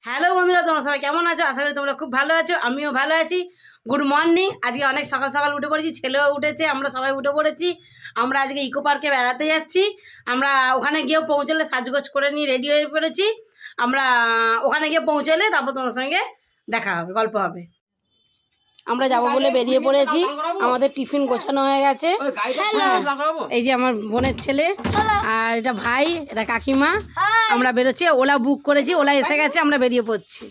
Hello বন্ধুরা, তোমরা সবাই কেমন আছো? আশা করি তোমরা খুব ভালো আছো, আমিও ভালো আছি। Good morning. আজকে অনেক সকাল সকাল উঠে পড়েছি, ছেলেও উঠেছে, আমরা সবাই উঠে পড়েছি। আমরা আজকে ইকো পার্কে বেড়াতে যাচ্ছি। আমরা ওখানে গিয়েও পৌঁছলে সাজগোজ করে নিয়ে রেডি হয়ে পড়েছি। আমরা ওখানে গিয়ে পৌঁছলে তারপর তোমার সঙ্গে দেখা হবে, গল্প হবে। আমরা যাবো বলে বেরিয়ে পড়েছি। আমাদের টিফিন গোছানো হয়ে গেছে। এই যে আমার বোনের ছেলে, আর এটা ভাই, এটা কাকিমা। আমরা বেরোচ্ছি, ওলা বুক করেছি, ওলা এসে গেছে, আমরা বেরিয়ে পড়ছি।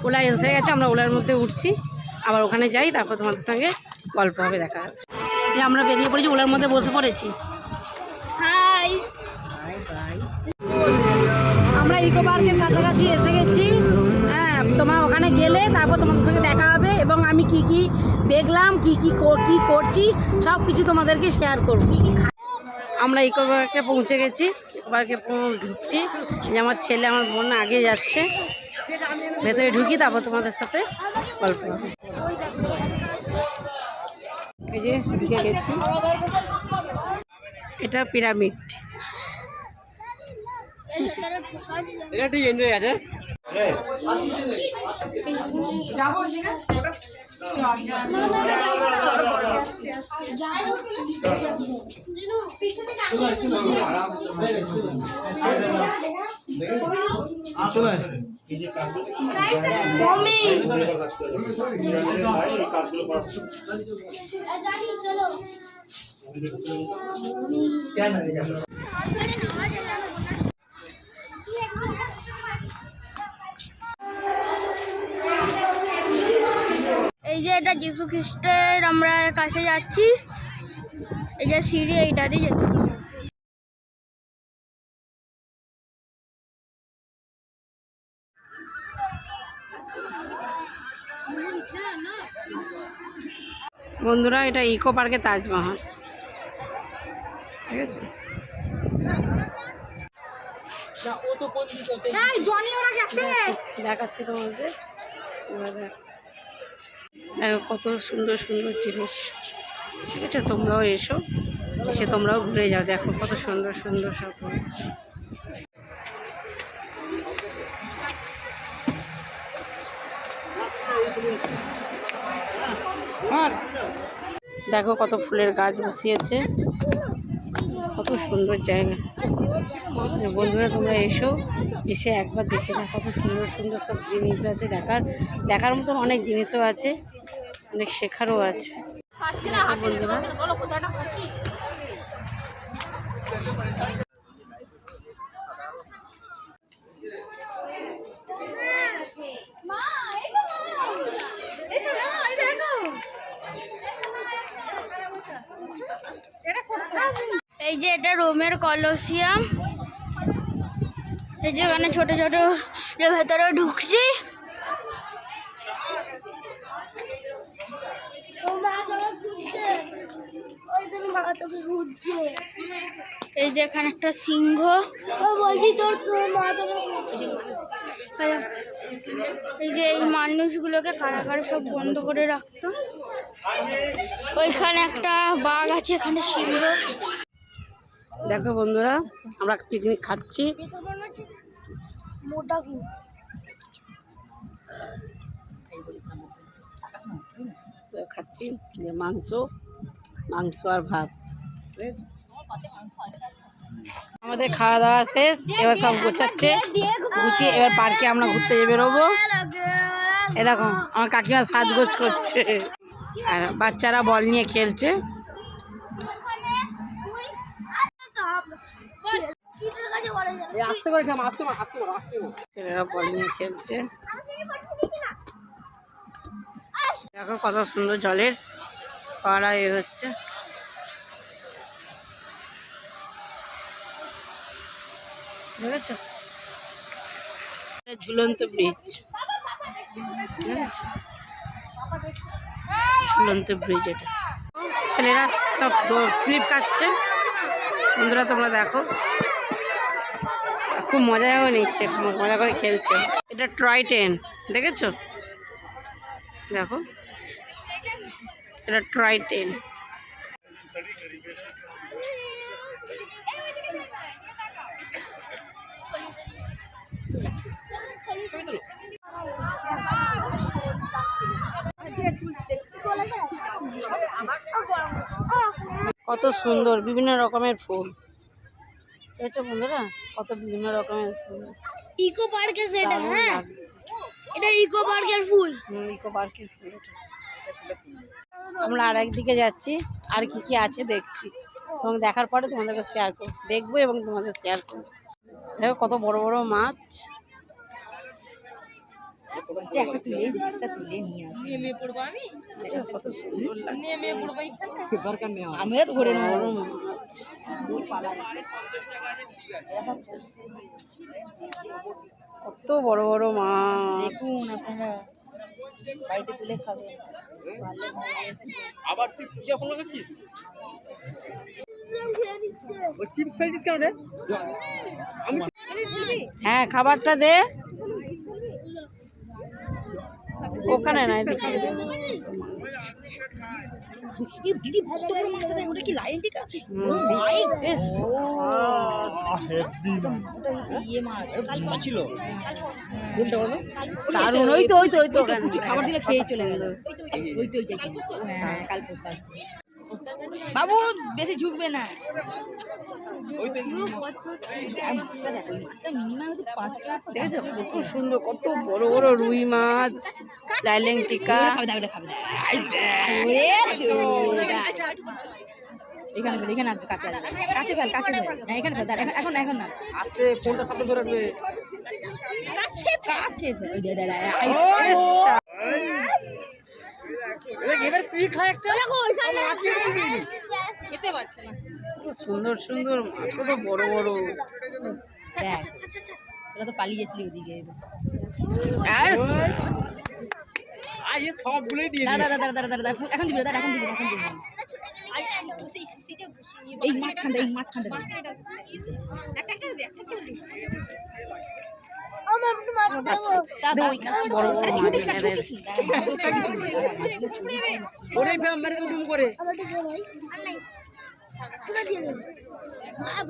ওলা এসে গেছে, আমরা ওলার মধ্যে উঠছি, আবার ওখানে যাই, তারপর তোমাদের সঙ্গে গল্প হবে, দেখা হবে। যে আমরা বেরিয়ে পড়েছি, ওলার মধ্যে বসে পড়েছি। হাই, আমরা ইকো পার্কের কাছাকাছি এসে গেছি। হ্যাঁ, তোমার ওখানে গেলে তারপর তোমাদের সঙ্গে দেখা হবে, এবং আমি কি কি দেখলাম, কি করছি, সব কিছু তোমাদেরকে শেয়ার করব। আমরা ইকো পার্কে পৌঁছে গেছি, ইকো পার্কে ঢুকছি। যে আমার ছেলে, আমার বোন আগে যাচ্ছে, ভেতরে ঢুকি, তারপর তোমাদের সাথে গল্প হবে। এই যে ঢুকে গেছি, এটা পিরামিড। এটা ঠিক এনজয় আছে। এই যে এটা যীশু খ্রিস্টের, আমরা কাছে যাচ্ছি। এই যে সিঁড়ি, এইটা দিয়ে যেতে হবে। বন্ধুরা, এটা ইকো পার্কে তাজমহল, ঠিক আছে। দেখাচ্ছি তোমাদের, দেখো কত সুন্দর সুন্দর জিনিস, ঠিক আছে। তোমরাও এসো, এসে তোমরাও ঘুরে যাও, দেখো কত সুন্দর সুন্দর সব। দেখো কত ফুলের গাছ বসিয়েছে, কত সুন্দর জায়গা। বন্ধুরা, তোমরা এসো, এসে একবার দেখে না, কত সুন্দর সুন্দর সব জিনিস আছে। দেখার মতন অনেক জিনিসও আছে, অনেক শেখারও আছে। বন্ধুরা, এই যে এটা রোমের কলোসিয়াম। এই যে ওখানে ছোট ছোট যে ভেতরে ঢুকছি। এই যে এখানে একটা সিংহ। এই যে এই মানুষগুলোকে কারাগারে সব বন্ধ করে রাখতো। ওইখানে একটা বাঘ আছে, এখানে সিংহ। দেখো বন্ধুরা, আমরা পিকনিক খাচ্ছি। খাচ্ছি মাংস আর ভাত। আমাদের খাওয়া দাওয়া শেষ, এবার সব গোছাচ্ছে, গুছিয়ে এবার পার্কে আমরা ঘুরতে বেরোবো। এরকম আমার কাকিমা সাজগোজ করছে, আর বাচ্চারা বল নিয়ে খেলছে। ছেলেরা বল নিয়ে খেলছে। দেখো কত সুন্দর জলের পাড়া এ হচ্ছে। দেখেছো, ঝুলন্ত ব্রিজ, ঝুলন্ত ব্রিজ এটা। ছেলেরা সব স্লিপ কাটছে। বন্ধুরা, তোমরা দেখো, খুব মজাও নিচ্ছে, মজা করে খেলছে। এটা টয় ট্রেন, দেখেছো? দেখো, এটা টয় ট্রেন। কত সুন্দর বিভিন্ন রকমের ফুল দেখছো বন্ধুরা, কত বিভিন্ন রকমের ফুল। ইকো পার্কে সেটা, দারুণ হ্যাঁ লাগছে। এটা ইকো পার্কের ফুল। ইকো পার্কের ফুল এটা। আমরা আর একদিকে যাচ্ছি, আর কি কি আছে দেখছি এবং দেখার পরে তোমাদেরকে শেয়ার করবো, দেখবো এবং তোমাদের শেয়ার করবো। দেখো কত বড় বড় মাছ। একটা তুলে নিয়ে আসি। দেখো কত সুন্দর লাগছে। আমিও ধরে নেবো। বড় মাছ। কত বড় বড় মাছ। দেখুন আপনারা বাড়িতে তুলে খাবেন। আবার তুই পূজা ফলো করছিস? ওই চিপস ফেলছিস কেন রে? হ্যাঁ খাবারটা দে, ওখানে নাই দেখি। দিদি কত বড় মাছটা দেয়, ওটা কি লাইন টিকা? বেশ ইয়ে মাছ ছিল কোনটা বলো? দারুণ। ওই তো খাবার দিলে খেয়ে চলে গেল। ওই তো হ্যাঁ কাল পোস্তা। বাবু বেশি ঝুঁকবে না। ওই তো মিনিমাম 5 টাকা। দেখেছো কত সুন্দর, কত বড় বড় রুই মাছ, লাইলেং টিকা। খাবে এখানে আসবে কাছে ফেল না, এখানে ফেল। এখন না আস্তে ফোনটা সামনে ধরে রাখবে। কাছে ফেল। এবার তুই খা একটা। আজকে খেতে পারছে না। কত সুন্দর সুন্দর মাছ, কত বড় বড়। দেখ তোরা তো পালিয়ে যাচ্ছিলি ওদিকে। ব্যাস, এ সবগুলোই দিয়ে দাদা এখন দিবি এই মাঝখানটা দাদা ওইখানে বড় বড় মাছ এখানে। ওরেই ফেল মেরে দেবো দুম করে।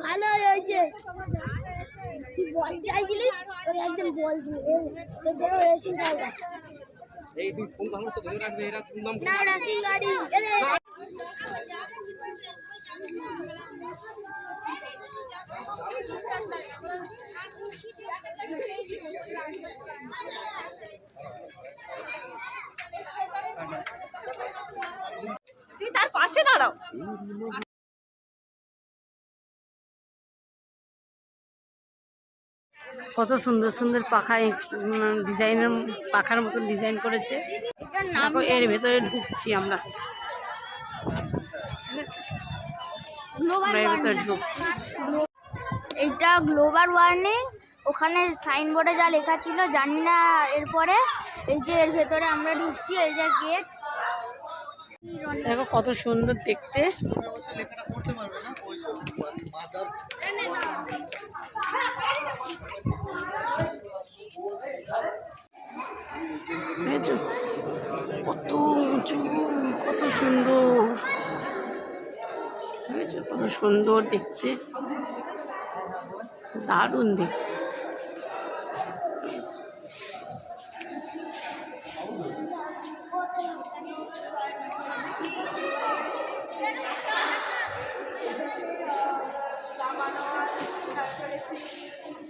ভালো হয়েছে। বল চাইছিলিস, ওই একজন বল তোর জন্য রেসিং গাড়ি। এই তুই ফোন ভালো করে ধরে রাখবে, এরা দুম না রেসিং গাড়ি। তুই তার পাশে দাঁড়াও। কত সুন্দর সুন্দর পাখায় ডিজাইনের পাখার মতন ডিজাইন করেছে। দেখো এর ভেতরে ঢুকছি আমরা, আমরা এর ভেতরে ঢুকছি। এইটা গ্লোবাল ওয়ার্নিং, ওখানে সাইনবোর্ডে যা লেখা ছিল জানি না। এরপরে এই যে এর ভেতরে আমরা ঢুকছি, এই যে গেট। দেখো কত সুন্দর দেখতে। বুঝেছো? কত উঁচু, কত সুন্দর। বুঝেছো? কত সুন্দর দেখতে, দারুণ দেখতে।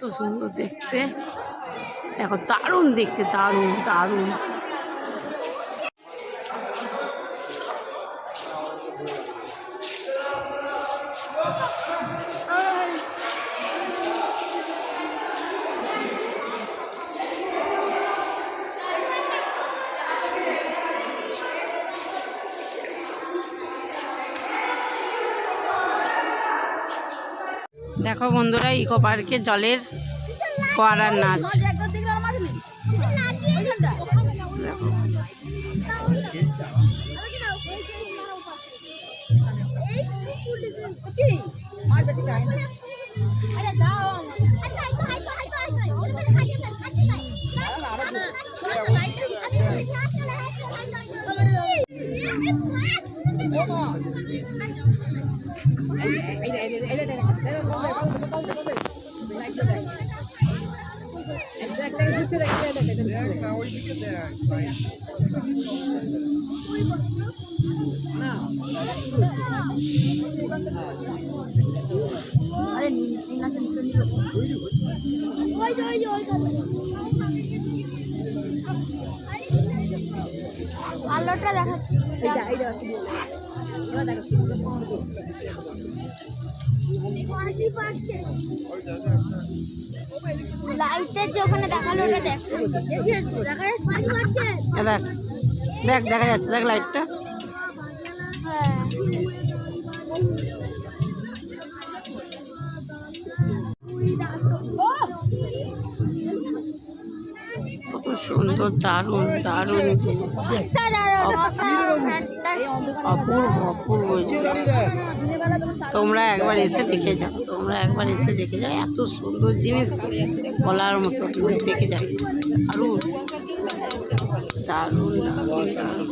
কত সুন্দর দেখতে, দেখো দারুণ দেখতে, দারুণ দারুণ। দেখো বন্ধুরা, ইকো পার্কে জলের ফোয়ারার নাচ। দেখো না আরে নীল আছে নিচে আলোটা দেখাচ্ছি লাইটের যে ওখানে দেখালো ওটা দেখ দেখা যাচ্ছে দেখ দেখা যাচ্ছে, দেখ লাইটটা। হ্যাঁ কত সুন্দর, দারুণ দারুণ জিনিস, অপূর্ব অপূর্ব জিনিস। তোমরা একবার এসে দেখে যাও, তোমরা একবার এসে দেখে যাও, এত সুন্দর জিনিস বলার মতো, দেখে যাও। দারুণ দারুণ দারুণ দারুণ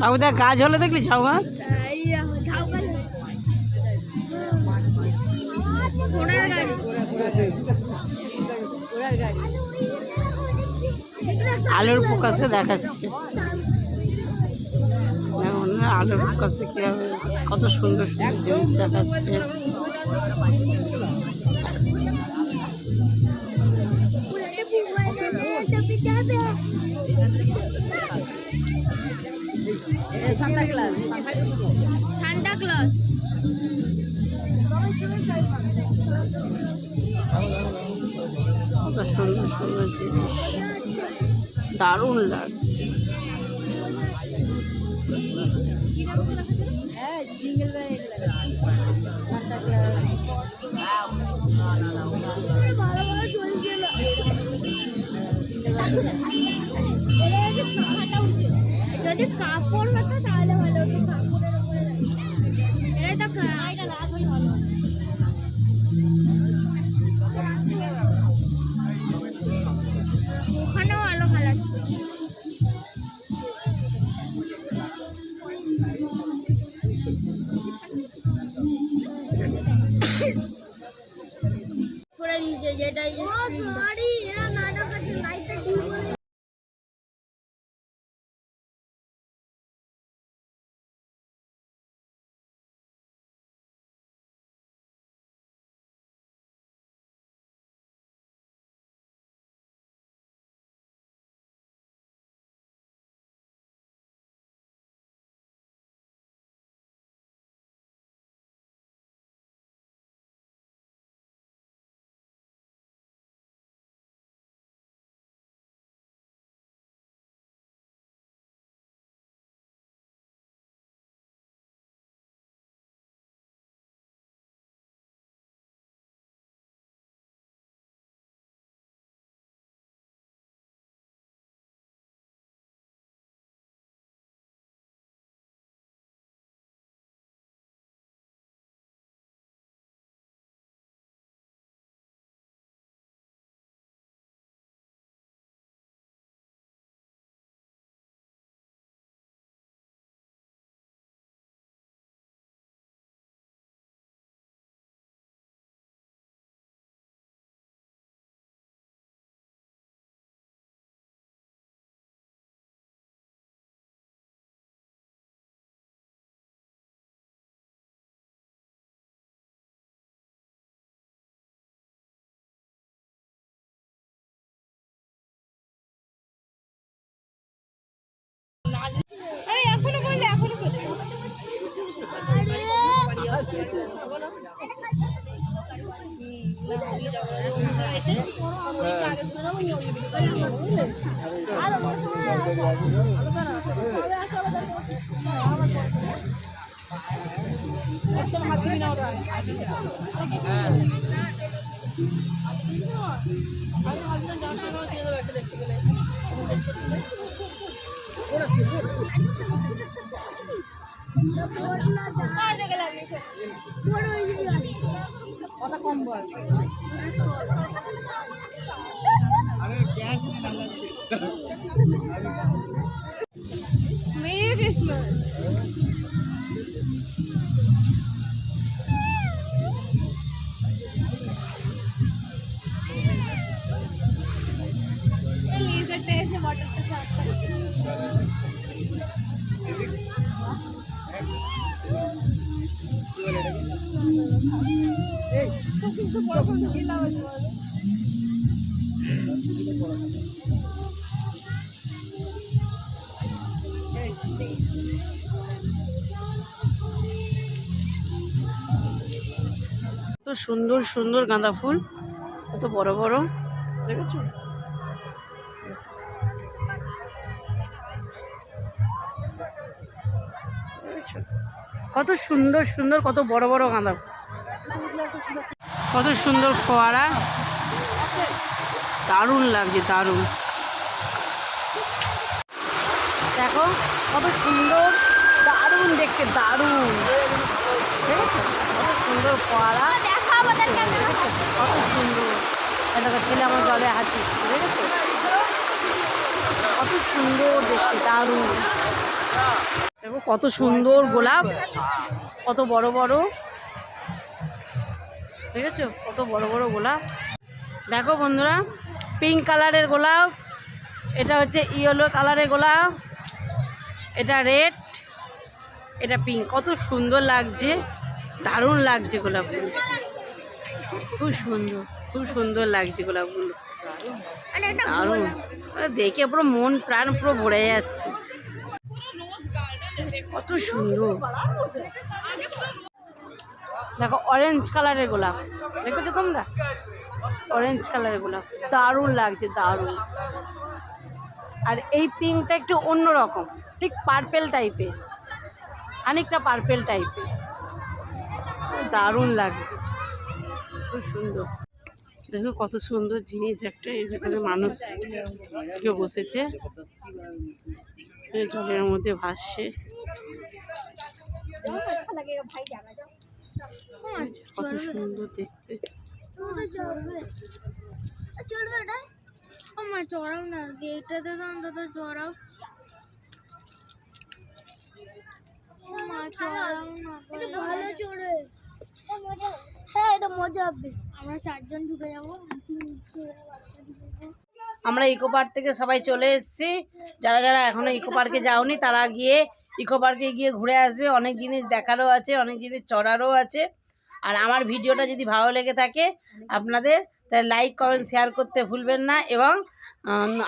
বাবুদা গাছ হলে দেখলি ঝাউ গাছ, আলোর প্রকাশে দেখাচ্ছে, আলোর প্রকাশে কিভাবে কত সুন্দর সুন্দর জিনিস দেখাচ্ছে। সান্তা ক্লাস কত সুন্দর সুন্দর জিনিস, দারুণ লাগছে। হ্যাঁ জিঙ্গল বেল সান্তা ক্লাস যদি কাপড় হতো তাহলে ভালো হতো, কাপড়ের উপরে এটা তো এটা লাগানো ভালো। ওখানেও আলো ফালাচ্ছে। করে দিয়েছে যেটাই সরি এরা নাটক আছে লাইটটা ঠিক করে। এখনো বললে এখনো একদম হাত দিবি না ওটা। কথা কম বল। Merry Christmas. লেজারটা এসে বটলটা সার্চ করে। কত সুন্দর সুন্দর গাঁদা ফুল, কত বড় বড়, দেখেছো? কত সুন্দর সুন্দর, কত বড় বড় গাঁদা ফুল, কত সুন্দর ফোয়ারা, দারুণ লাগছে, দারুণ। দেখো কত সুন্দর, দারুণ দেখতে, দারুণ, দেখেছো? কত সুন্দর ফোয়ারা, দেখা আমাদের ক্যামেরা। কত সুন্দর। দেখো ছেলে আমার জলে হাঁটি, দেখেছো? কত সুন্দর দেখতে, দারুণ। দেখো কত সুন্দর গোলাপ, কত বড় বড়, দেখেছো? কত বড় বড় গোলাপ। দেখো বন্ধুরা, পিঙ্ক কালারের গোলাপ, এটা হচ্ছে ইয়েলো কালারের গোলাপ, এটা রেড, এটা পিঙ্ক। কত সুন্দর লাগছে, দারুণ লাগছে গোলাপগুলো, খুব সুন্দর, খুব সুন্দর লাগছে গোলাপগুলো, দারুণ। দেখে পুরো মন প্রাণ পুরো ভরে যাচ্ছে, কত সুন্দর। দেখো অরেঞ্জ কালারের গোলাপ, দেখেছো তোমরা? অরেঞ্জ কালারের গোলাপ, দারুণ লাগছে, দারুণ। আর এই পিঙ্কটা একটু অন্যরকম, ঠিক পার্পেল টাইপের, খানিকটা পার্পেল টাইপের, দারুণ লাগছে, খুব সুন্দর। দেখো কত সুন্দর জিনিস একটা, এখানে মানুষ কেউ বসেছে, জলের মধ্যে ভাসছে, কত সুন্দর দেখতে। চলবে এটা? আমার চড়াও না, গেটটাতে তো অন্তত চড়াও। ভালো চড়ে, হ্যাঁ এটা মজা হবে। আমরা 4 জন ঢুকে যাবো। আমরা ইকো পার্ক থেকে সবাই চলে এসেছি, যারা যারা এখনো ইকো পার্কে যাওনি তারা গিয়ে ইকো পার্কে গিয়ে ঘুরে আসবে। অনেক জিনিস দেখারও আছে, অনেক জিনিস চড়ারও আছে। আর আমার ভিডিওটা যদি ভালো লেগে থাকে আপনাদের, তাহলে লাইক কমেন্ট শেয়ার করতে ভুলবেন না, এবং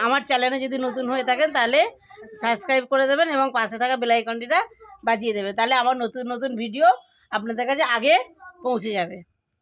আমার চ্যানেলে যদি নতুন হয়ে থাকেন তাহলে সাবস্ক্রাইব করে দেবেন এবং পাশে থাকা বেল আইকনটিটা বাজিয়ে দেবেন, তাহলে আমার নতুন নতুন ভিডিও আপনাদের কাছে আগে পৌঁছে যাবে।